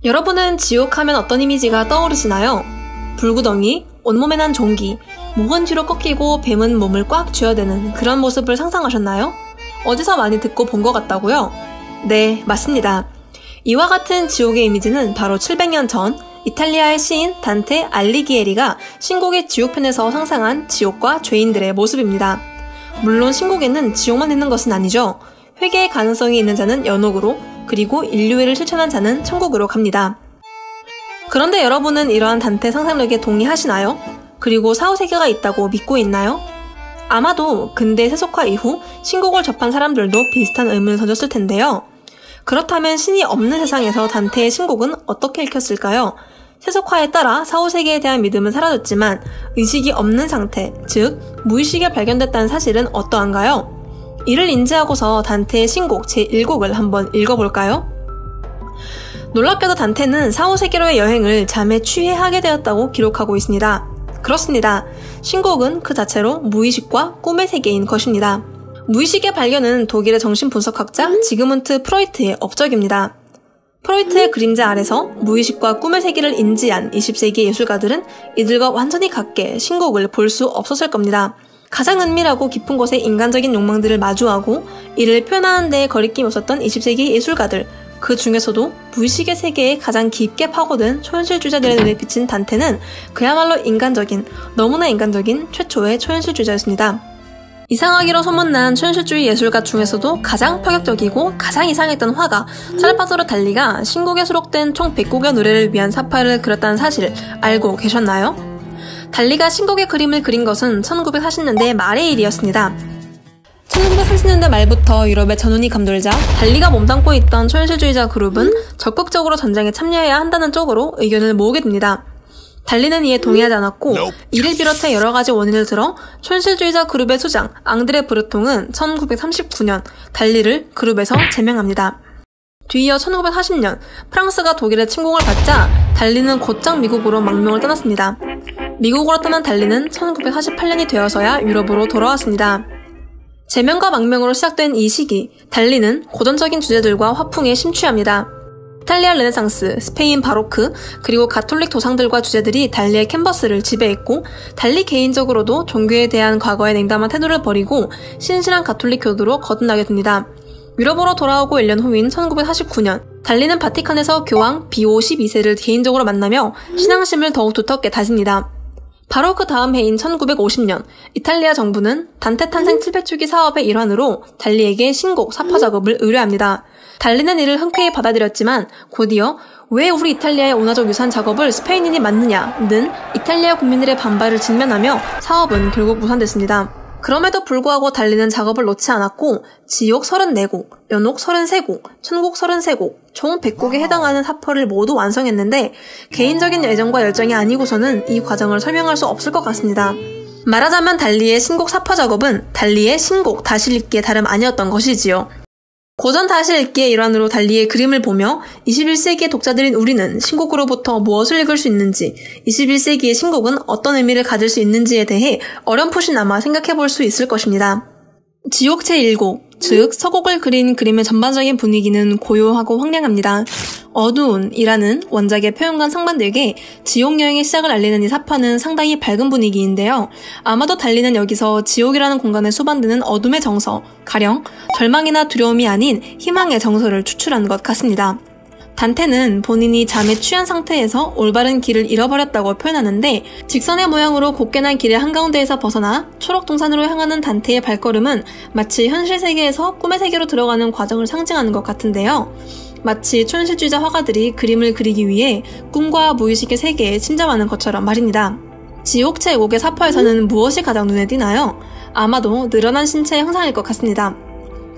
여러분은 지옥 하면 어떤 이미지가 떠오르시나요? 불구덩이, 온몸에 난 종기, 목은 뒤로 꺾이고 뱀은 몸을 꽉 쥐어대는 그런 모습을 상상하셨나요? 어디서 많이 듣고 본 것 같다고요? 네, 맞습니다. 이와 같은 지옥의 이미지는 바로 700년 전 이탈리아의 시인 단테 알리기에리가 신곡의 지옥편에서 상상한 지옥과 죄인들의 모습입니다. 물론 신곡에는 지옥만 있는 것은 아니죠. 회개의 가능성이 있는 자는 연옥으로, 그리고 인류애를 실천한 자는 천국으로 갑니다. 그런데 여러분은 이러한 단테 상상력에 동의하시나요? 그리고 사후세계가 있다고 믿고 있나요? 아마도 근대 세속화 이후 신곡을 접한 사람들도 비슷한 의문을 던졌을 텐데요. 그렇다면 신이 없는 세상에서 단테의 신곡은 어떻게 읽혔을까요? 세속화에 따라 사후세계에 대한 믿음은 사라졌지만 의식이 없는 상태, 즉 무의식에 발견됐다는 사실은 어떠한가요? 이를 인지하고서 단테의 신곡 제1곡을 한번 읽어볼까요? 놀랍게도 단테는 사후세계로의 여행을 잠에 취해 하게 되었다고 기록하고 있습니다. 그렇습니다. 신곡은 그 자체로 무의식과 꿈의 세계인 것입니다. 무의식의 발견은 독일의 정신분석학자 지그문트 프로이트의 업적입니다. 프로이트의 그림자 아래서 무의식과 꿈의 세계를 인지한 20세기 예술가들은 이들과 완전히 같게 신곡을 볼 수 없었을 겁니다. 가장 은밀하고 깊은 곳의 인간적인 욕망들을 마주하고 이를 표현하는 데 거리낌이 없었던 20세기 예술가들, 그 중에서도 무의식의 세계에 가장 깊게 파고든 초현실주의자들의 눈에 비친 단테는 그야말로 너무나 인간적인 최초의 초현실주의자였습니다. 이상하기로 소문난 초현실주의 예술가 중에서도 가장 파격적이고 가장 이상했던 화가 살바도르 달리가 신곡에 수록된 총 100곡의 노래를 위한 사파를 그렸다는 사실 알고 계셨나요? 달리가 신곡의 그림을 그린 것은 1940년대 말의 일이었습니다. 1940년대 말부터 유럽의 전운이 감돌자 달리가 몸담고 있던 초현실주의자 그룹은 적극적으로 전쟁에 참여해야 한다는 쪽으로 의견을 모으게 됩니다. 달리는 이에 동의하지 않았고 이를 비롯해 여러 가지 원인을 들어 초현실주의자 그룹의 수장 앙드레 브르통은 1939년 달리를 그룹에서 제명합니다. 뒤이어 1940년 프랑스가 독일의 침공을 받자 달리는 곧장 미국으로 망명을 떠났습니다. 미국으로 떠난 달리는 1948년이 되어서야 유럽으로 돌아왔습니다. 제명과 망명으로 시작된 이 시기, 달리는 고전적인 주제들과 화풍에 심취합니다. 이탈리아 르네상스, 스페인 바로크, 그리고 가톨릭 도상들과 주제들이 달리의 캔버스를 지배했고 달리 개인적으로도 종교에 대한 과거의 냉담한 태도를 버리고 신실한 가톨릭 교도로 거듭나게 됩니다. 유럽으로 돌아오고 1년 후인 1949년, 달리는 바티칸에서 교황 비오 12세를 개인적으로 만나며 신앙심을 더욱 두텁게 다집니다. 바로 그 다음 해인 1950년, 이탈리아 정부는 단테 탄생 700주기 사업의 일환으로 달리에게 신곡 사파 작업을 의뢰합니다. 달리는 이를 흔쾌히 받아들였지만 곧이어 왜 우리 이탈리아의 운하적 유산 작업을 스페인인이 맡느냐는 이탈리아 국민들의 반발을 직면하며 사업은 결국 무산됐습니다. 그럼에도 불구하고 달리는 작업을 놓지 않았고 지옥 34곡, 연옥 33곡, 천곡 33곡, 총 100곡에 해당하는 사파를 모두 완성했는데 개인적인 애정과 열정이 아니고서는 이 과정을 설명할 수 없을 것 같습니다. 말하자면 달리의 신곡 사파 작업은 달리의 신곡 다시 읽기에 다름 아니었던 것이지요. 고전 다시 읽기의 일환으로 달리의 그림을 보며 21세기의 독자들인 우리는 신곡으로부터 무엇을 읽을 수 있는지, 21세기의 신곡은 어떤 의미를 가질 수 있는지에 대해 어렴풋이나마 생각해볼 수 있을 것입니다. 지옥 제1곡, 즉 서곡을 그린 그림의 전반적인 분위기는 고요하고 황량합니다. 어두운이라는 원작의 표현과 상반되게 지옥 여행의 시작을 알리는 이 사파는 상당히 밝은 분위기인데요. 아마도 달리는 여기서 지옥이라는 공간에 수반되는 어둠의 정서, 가령 절망이나 두려움이 아닌 희망의 정서를 추출한 것 같습니다. 단테는 본인이 잠에 취한 상태에서 올바른 길을 잃어버렸다고 표현하는데 직선의 모양으로 곱게 난 길의 한가운데에서 벗어나 초록 동산으로 향하는 단테의 발걸음은 마치 현실 세계에서 꿈의 세계로 들어가는 과정을 상징하는 것 같은데요. 마치 초현실주의자 화가들이 그림을 그리기 위해 꿈과 무의식의 세계에 침잠하는 것처럼 말입니다. 지옥 제5곡의 사파에서는 무엇이 가장 눈에 띄나요? 아마도 늘어난 신체의 형상일 것 같습니다.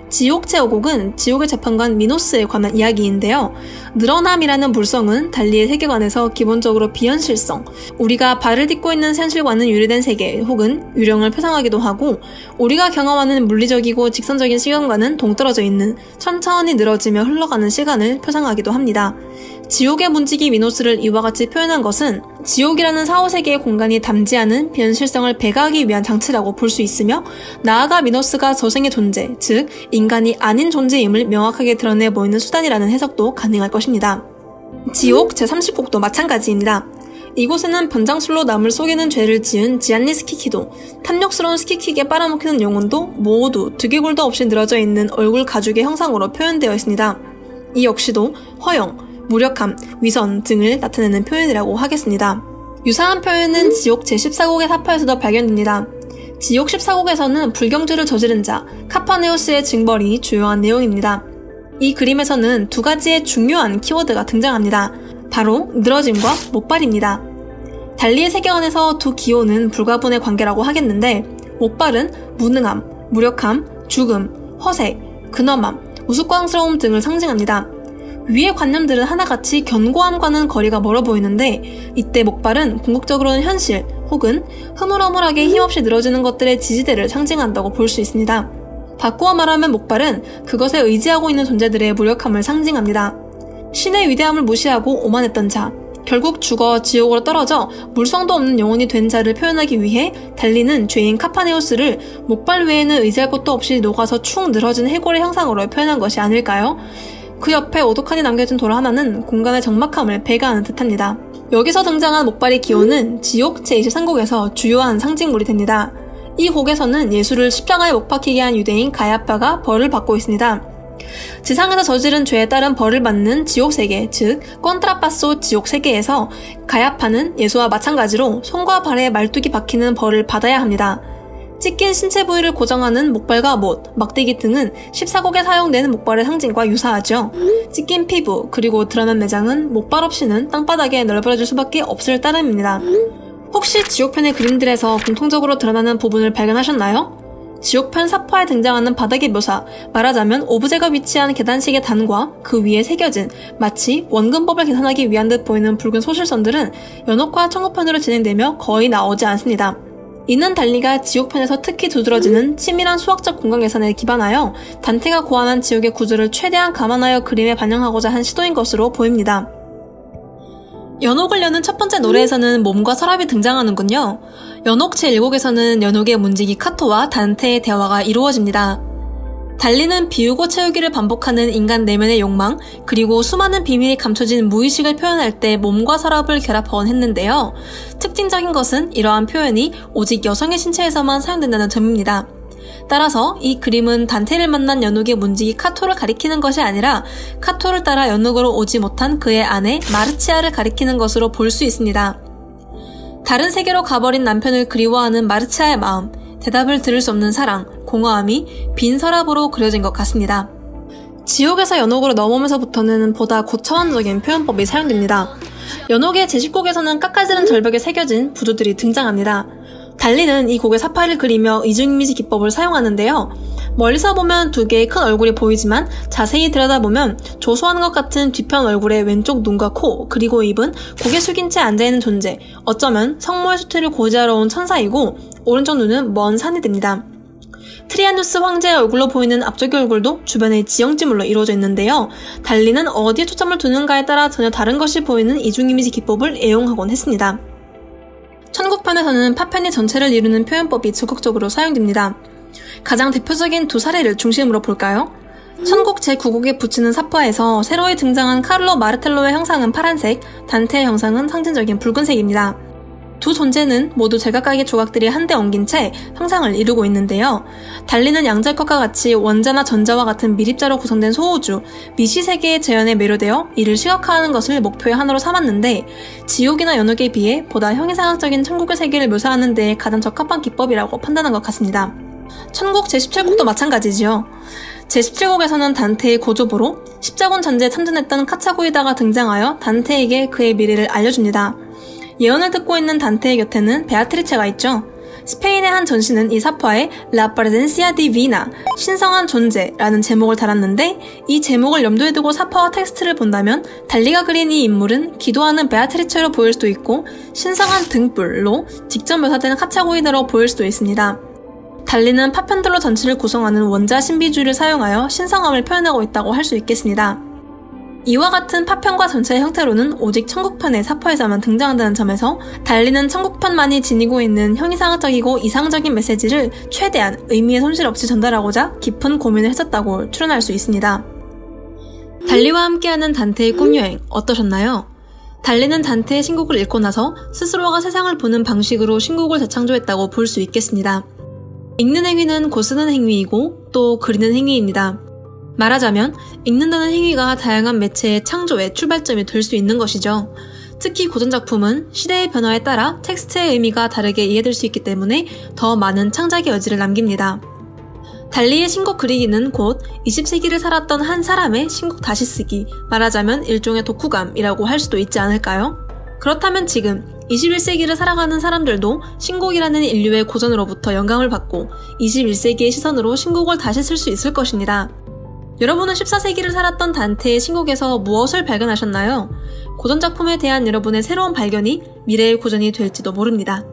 지옥 제5곡은 지옥의 재판관 미노스에 관한 이야기인데요. 늘어남이라는 물성은 달리의 세계관에서 기본적으로 비현실성, 우리가 발을 딛고 있는 현실과는 유래된 세계 혹은 유령을 표상하기도 하고 우리가 경험하는 물리적이고 직선적인 시간과는 동떨어져 있는 천천히 늘어지며 흘러가는 시간을 표상하기도 합니다. 지옥의 문지기 미노스를 이와 같이 표현한 것은 지옥이라는 사후세계의 공간이 담지 않은 비현실성을 배가하기 위한 장치라고 볼 수 있으며 나아가 미노스가 저생의 존재, 즉 인간이 아닌 존재임을 명확하게 드러내 보이는 수단이라는 해석도 가능할 것입니다. 지옥 제30곡도 마찬가지입니다. 이곳에는 변장술로 남을 속이는 죄를 지은 지안니 스키키도, 탐욕스러운 스키킥에 빨아먹히는 영혼도 모두 두개골도 없이 늘어져 있는 얼굴 가죽의 형상으로 표현되어 있습니다. 이 역시도 허영, 무력함, 위선 등을 나타내는 표현이라고 하겠습니다. 유사한 표현은 지옥 제14곡의 사파에서도 발견됩니다. 지옥 14곡에서는 불경죄를 저지른 자, 카파네오스의 징벌이 주요한 내용입니다. 이 그림에서는 두 가지의 중요한 키워드가 등장합니다. 바로 늘어짐과 목발입니다. 달리의 세계관에서 두 기호는 불가분의 관계라고 하겠는데, 목발은 무능함, 무력함, 죽음, 허세, 근엄함, 우스꽝스러움 등을 상징합니다. 위의 관념들은 하나같이 견고함과는 거리가 멀어 보이는데, 이때 목발은 궁극적으로는 현실 혹은 흐물흐물하게 힘없이 늘어지는 것들의 지지대를 상징한다고 볼 수 있습니다. 바꾸어 말하면 목발은 그것에 의지하고 있는 존재들의 무력함을 상징합니다. 신의 위대함을 무시하고 오만했던 자, 결국 죽어 지옥으로 떨어져 물성도 없는 영혼이 된 자를 표현하기 위해 달리는 죄인 카파네오스를 목발 외에는 의지할 곳도 없이 녹아서 축 늘어진 해골의 형상으로 표현한 것이 아닐까요? 그 옆에 오독하니 남겨진 돌 하나는 공간의 적막함을 배가하는 듯합니다. 여기서 등장한 목발의 기호는 지옥 제23곡에서 주요한 상징물이 됩니다. 이 곡에서는 예수를 십자가에 못 박히게 한 유대인 가야파가 벌을 받고 있습니다. 지상에서 저지른 죄에 따른 벌을 받는 지옥세계, 즉 꼰트라파소 지옥세계에서 가야파는 예수와 마찬가지로 손과 발에 말뚝이 박히는 벌을 받아야 합니다. 찢긴 신체 부위를 고정하는 목발과 못, 막대기 등은 14곡에 사용되는 목발의 상징과 유사하죠. 찢긴 피부, 그리고 드러난 내장은 목발 없이는 땅바닥에 널브러질 수밖에 없을 따름입니다. 혹시 지옥편의 그림들에서 공통적으로 드러나는 부분을 발견하셨나요? 지옥편 사파에 등장하는 바닥의 묘사, 말하자면 오브제가 위치한 계단식의 단과 그 위에 새겨진 마치 원근법을 계산하기 위한 듯 보이는 붉은 소실선들은 연옥과 천국편으로 진행되며 거의 나오지 않습니다. 이는 달리가 지옥편에서 특히 두드러지는 치밀한 수학적 공간 계산에 기반하여 단테가 고안한 지옥의 구조를 최대한 감안하여 그림에 반영하고자 한 시도인 것으로 보입니다. 연옥을 여는 첫 번째 노래에서는 몸과 서랍이 등장하는군요. 연옥 제1곡에서는 연옥의 문지기 카토와 단테의 대화가 이루어집니다. 달리는 비우고 채우기를 반복하는 인간 내면의 욕망, 그리고 수많은 비밀이 감춰진 무의식을 표현할 때 몸과 서랍을 결합하곤 했는데요. 특징적인 것은 이러한 표현이 오직 여성의 신체에서만 사용된다는 점입니다. 따라서 이 그림은 단테를 만난 연옥의 문지기 카토를 가리키는 것이 아니라 카토를 따라 연옥으로 오지 못한 그의 아내 마르치아를 가리키는 것으로 볼 수 있습니다. 다른 세계로 가버린 남편을 그리워하는 마르치아의 마음, 대답을 들을 수 없는 사랑, 공허함이 빈 서랍으로 그려진 것 같습니다. 지옥에서 연옥으로 넘어오면서부터는 보다 고차원적인 표현법이 사용됩니다. 연옥의 제10곡에서는 깎아지른 절벽에 새겨진 부두들이 등장합니다. 달리는 이 곡의 사파를 그리며 이중이미지 기법을 사용하는데요. 멀리서 보면 두 개의 큰 얼굴이 보이지만 자세히 들여다보면 조소한 것 같은 뒤편 얼굴의 왼쪽 눈과 코, 그리고 입은 고개 숙인 채 앉아있는 존재, 어쩌면 성모의 수태를 고지하러 온 천사이고 오른쪽 눈은 먼 산이 됩니다. 트리아누스 황제의 얼굴로 보이는 앞쪽의 얼굴도 주변의 지형지물로 이루어져 있는데요. 달리는 어디에 초점을 두는가에 따라 전혀 다른 것이 보이는 이중이미지 기법을 애용하곤 했습니다. 천국편에서는 파편이 전체를 이루는 표현법이 적극적으로 사용됩니다. 가장 대표적인 두 사례를 중심으로 볼까요? 천국 제9곡에 붙이는 사파에서 새로이 등장한 카를로 마르텔로의 형상은 파란색, 단테의 형상은 상징적인 붉은색입니다. 두 존재는 모두 제각각의 조각들이 한데 엉긴 채 형상을 이루고 있는데요. 달리는 양자의 컷과 같이 원자나 전자와 같은 미립자로 구성된 소우주, 미시세계의 재현에 매료되어 이를 시각화하는 것을 목표의 하나로 삼았는데, 지옥이나 연옥에 비해 보다 형이상학적인 천국의 세계를 묘사하는 데 가장 적합한 기법이라고 판단한 것 같습니다. 천국 제17곡도 마찬가지지요. 제17곡에서는 단테의 고조보로 십자군 전제에 참전했던 카차구이다가 등장하여 단테에게 그의 미래를 알려줍니다. 예언을 듣고 있는 단테의 곁에는 베아트리체가 있죠. 스페인의 한 전시는 이 사파에 La Presencia Divina, 신성한 존재라는 제목을 달았는데, 이 제목을 염두에 두고 사파와 텍스트를 본다면 달리가 그린 이 인물은 기도하는 베아트리체로 보일 수도 있고 신성한 등불로 직접 묘사되는 카차구이다로 보일 수도 있습니다. 달리는 파편들로 전체를 구성하는 원자 신비주의를 사용하여 신성함을 표현하고 있다고 할 수 있겠습니다. 이와 같은 파편과 전체의 형태로는 오직 천국편의 사파에서만 등장한다는 점에서 달리는 천국편만이 지니고 있는 형이상학적이고 이상적인 메시지를 최대한 의미의 손실 없이 전달하고자 깊은 고민을 했었다고 추론할 수 있습니다. 달리와 함께하는 단테의 꿈여행 어떠셨나요? 달리는 단테의 신곡을 읽고 나서 스스로가 세상을 보는 방식으로 신곡을 재창조했다고 볼 수 있겠습니다. 읽는 행위는 곧 쓰는 행위이고 또 그리는 행위입니다. 말하자면 읽는다는 행위가 다양한 매체의 창조의 출발점이 될 수 있는 것이죠. 특히 고전작품은 시대의 변화에 따라 텍스트의 의미가 다르게 이해될 수 있기 때문에 더 많은 창작의 여지를 남깁니다. 달리의 신곡 그리기는 곧 20세기를 살았던 한 사람의 신곡 다시 쓰기, 말하자면 일종의 독후감이라고 할 수도 있지 않을까요? 그렇다면 지금 21세기를 살아가는 사람들도 신곡이라는 인류의 고전으로부터 영감을 받고 21세기의 시선으로 신곡을 다시 쓸 수 있을 것입니다. 여러분은 14세기를 살았던 단테의 신곡에서 무엇을 발견하셨나요? 고전작품에 대한 여러분의 새로운 발견이 미래의 고전이 될지도 모릅니다.